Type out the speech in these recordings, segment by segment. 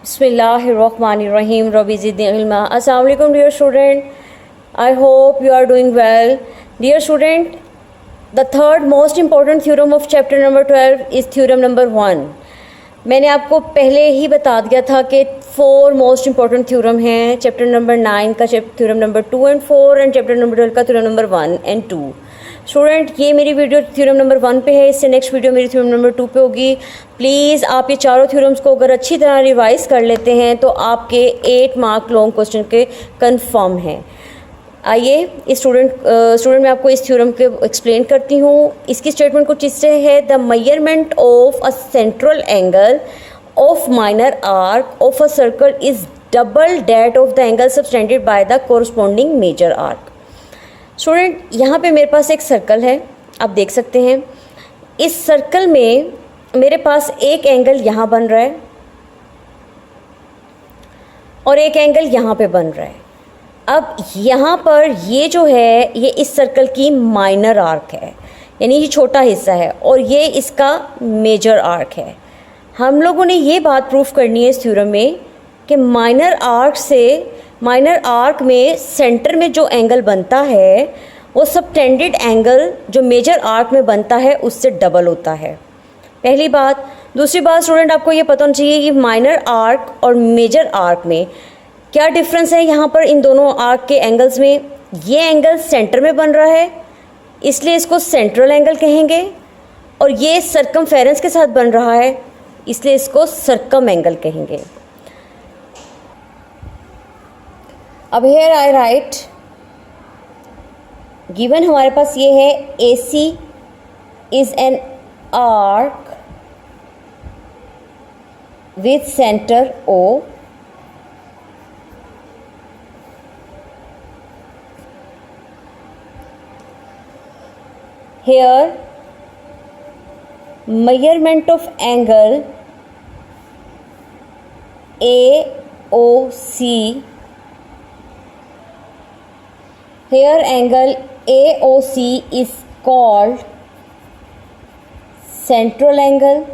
Bismillahirrahmanirrahim. Rabbi zidni ilma. Assalamu alaikum dear student. I hope you are doing well. Dear student, the third most important theorem of chapter number 12 is theorem number 1. मैंने आपको पहले ही बता दिया था कि 4 most important theorem हैं chapter number 9 का theorem number 2 and 4 and chapter number 12 का थ्योरम नंबर 1 एंड 2. स्टूडेंट, ये मेरी वीडियो थ्योरम नंबर 1 पे है, इससे नेक्स्ट वीडियो मेरी थ्योरम नंबर 2 पे होगी. प्लीज़ आप ये चारों थ्योरम्स को अगर अच्छी तरह रिवाइज कर लेते हैं तो आपके 8 मार्क लॉन्ग क्वेश्चन के कंफर्म हैं. आइए इस स्टूडेंट मैं आपको इस थ्योरम के एक्सप्लेन करती हूँ. इसकी स्टेटमेंट कुछ इससे है: the measurement of a central angle of minor arc of a circle is double that of the angle subtended by the corresponding major arc. Student, यहाँ पे मेरे पास एक सर्कल है, आप देख सकते हैं. इस सर्कल में मेरे पास एक एंगल यहाँ बन रहा है और एक एंगल यहाँ पे बन रहा है. अब यहाँ पर ये जो है ये इस सर्कल की माइनर आर्क है, यानी ये छोटा हिस्सा है, और ये इसका मेजर आर्क है. हम लोगों ने ये बात प्रूफ करनी है इस थ्योरम में कि माइनर आर्क में सेंटर में जो एंगल बनता है वो सबटेंडेड एंगल जो मेजर आर्क में बनता है उससे डबल होता है. पहली बात. दूसरी बात स्टूडेंट, आपको ये पता होना चाहिए कि माइनर आर्क और मेजर आर्क में क्या डिफरेंस है. यहाँ पर इन दोनों आर्क के एंगल्स में ये एंगल सेंटर में बन रहा है इसलिए इसको सेंट्रल एंगल कहेंगे, और ये सर्कमफेरेंस के साथ बन रहा है इसलिए इसको सर्कम एंगल कहेंगे. अब हेयर आई राइट, गिवन हमारे पास ये है AC is an arc with centre O. Here measurement of angle AOC. Here angle AOC is called central angle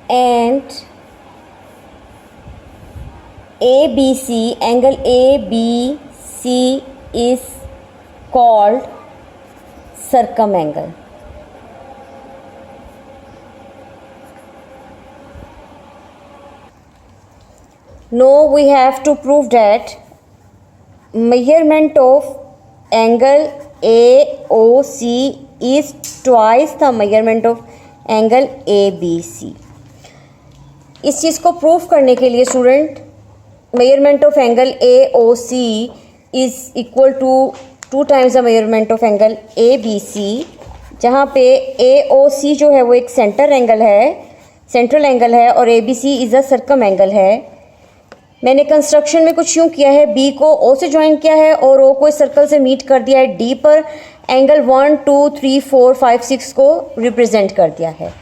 and ABC, angle ABC is called circumangle. Now we have to prove that measurement of angle AOC is twice the measurement of angle ABC. इस चीज़ को prove करने के लिए student measurement of angle AOC is equal to 2 times the measurement of angle ABC, जहाँ पे AOC जो है वो एक सेंट्रल एंगल है और ABC is a circum angle है. मैंने कंस्ट्रक्शन में कुछ यूँ किया है, B को O से ज्वाइन किया है और O को इस सर्कल से मीट कर दिया है. D पर एंगल 1, 2, 3, 4, 5, 6 को रिप्रेजेंट कर दिया है.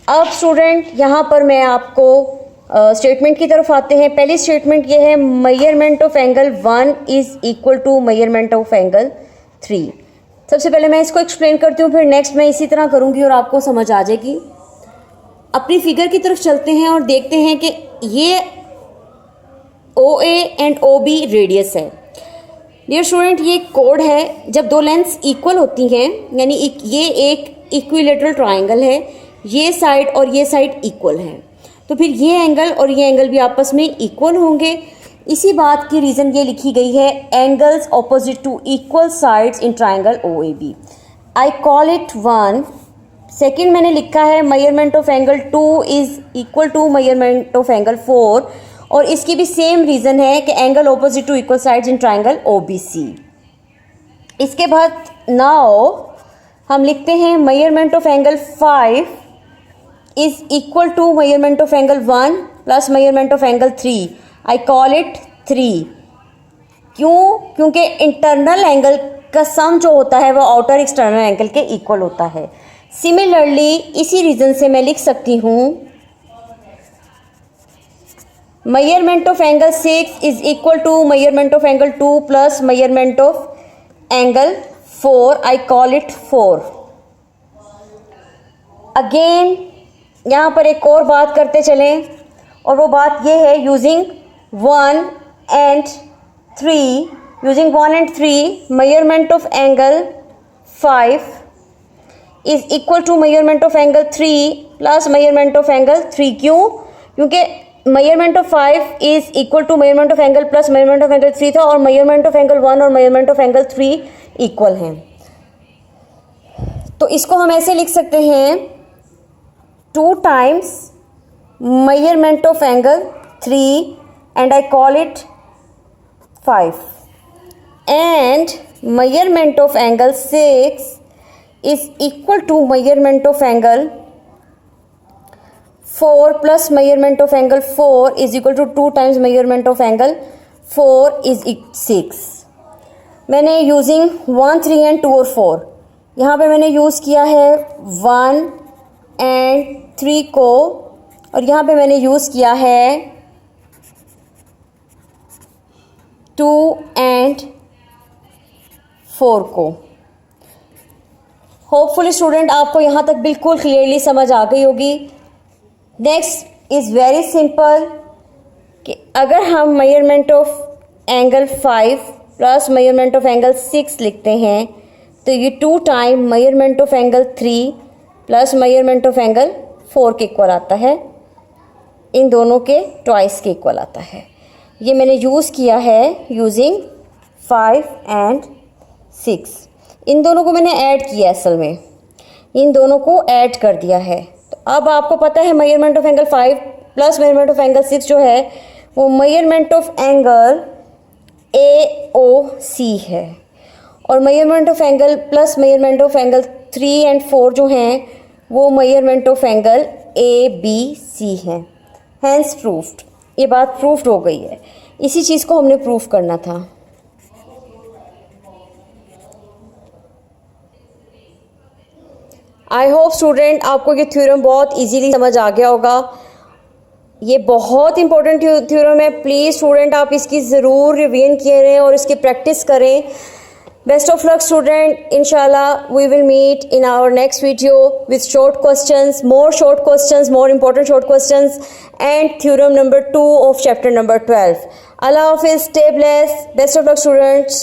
अब स्टूडेंट यहाँ पर मैं आपको स्टेटमेंट की तरफ आते हैं. पहली स्टेटमेंट ये है measurement of angle 1 is equal to measurement of angle 3. सबसे पहले मैं इसको एक्सप्लेन करती हूँ, फिर नेक्स्ट मैं इसी तरह करूँगी और आपको समझ आ जाएगी. अपनी फिगर की तरफ चलते हैं और देखते हैं कि ये OA एंड OB रेडियस है. डियर स्टूडेंट, ये कोड है जब दो लेंथ्स इक्वल होती हैं, यानी ये एक इक्विलेटरल ट्राइंगल है, ये साइड और ये साइड इक्वल है, तो फिर ये एंगल और ये एंगल भी आपस में इक्वल होंगे. इसी बात की रीज़न ये लिखी गई है angles opposite to equal sides in triangle OAB. I call it 1. Second मैंने लिखा है measurement of angle 2 is equal to measurement of angle 4, और इसकी भी सेम रीज़न है कि angle opposite to equal sides in triangle OBC. इसके बाद नाउ हम लिखते हैं measurement of angle 5 is equal to measurement of angle 1 plus measurement of angle 3. I call it 3. क्यों? क्योंकि इंटरनल एंगल का सम जो होता है वो आउटर एक्सटर्नल एंगल के इक्वल होता है. सिमिलरली इसी रीज़न से मैं लिख सकती हूँ measurement of angle 6 is equal to measurement of angle 2 plus measurement of angle 4, I call it 4. Again यहाँ पर एक और बात करते चलें, और वो बात ये है using 1 and 3 measurement of angle 5 is equal to measurement of angle 3 plus measurement of angle 3. क्यों? क्योंकि measurement of 5 is equal to measurement of angle plus measurement of angle 3 था, और measurement of angle 1 और measurement of angle 3 इक्वल हैं. तो इसको हम ऐसे लिख सकते हैं 2 times measurement of angle 3 and I call it 5, and measurement of angle 6 is equal to measurement of angle 4 plus measurement of angle 4 is equal to 2 times measurement of angle 4 is 6. मैंने using 1, 3 and 2 और 4, यहाँ पे मैंने use किया है 1 and 3 को, और यहाँ पे मैंने यूज़ किया है 2 and 4 को. होपफुली स्टूडेंट आपको यहाँ तक बिल्कुल क्लियरली समझ आ गई होगी. नेक्स्ट इज़ वेरी सिंपल कि अगर हम measurement of angle 5 plus measurement of angle 6 लिखते हैं तो ये 2 time measurement of angle 3 plus measurement of angle 4 के इक्वल आता है. इन दोनों के ट्वाइस के इक्वल आता है. ये मैंने यूज़ किया है यूजिंग 5 and 6. इन दोनों को मैंने ऐड किया, असल में इन दोनों को ऐड कर दिया है. तो अब आपको पता है measurement of angle 5 plus measurement of angle 6 जो है वो मेजरमेंट ऑफ एंगल AOC है, और measurement of angle plus measurement of angle 3 and 4 जो हैं वो मेजरमेंट ऑफ एंगल ABC हैं. Hence proved. ये बात प्रूफ्ड हो गई है. इसी चीज़ को हमने प्रूफ करना था. आई होप स्टूडेंट आपको ये थ्योरम बहुत इजीली समझ आ गया होगा. ये बहुत इंपॉर्टेंट थ्योरम है. प्लीज़ स्टूडेंट आप इसकी ज़रूर रिवीजन करें और इसकी प्रैक्टिस करें. Best of luck student. इंशाल्लाह we will meet in our next video with short questions, more important short questions, and theorem number 2 of chapter number 12. Allah Hafiz, stay blessed. Best of luck students.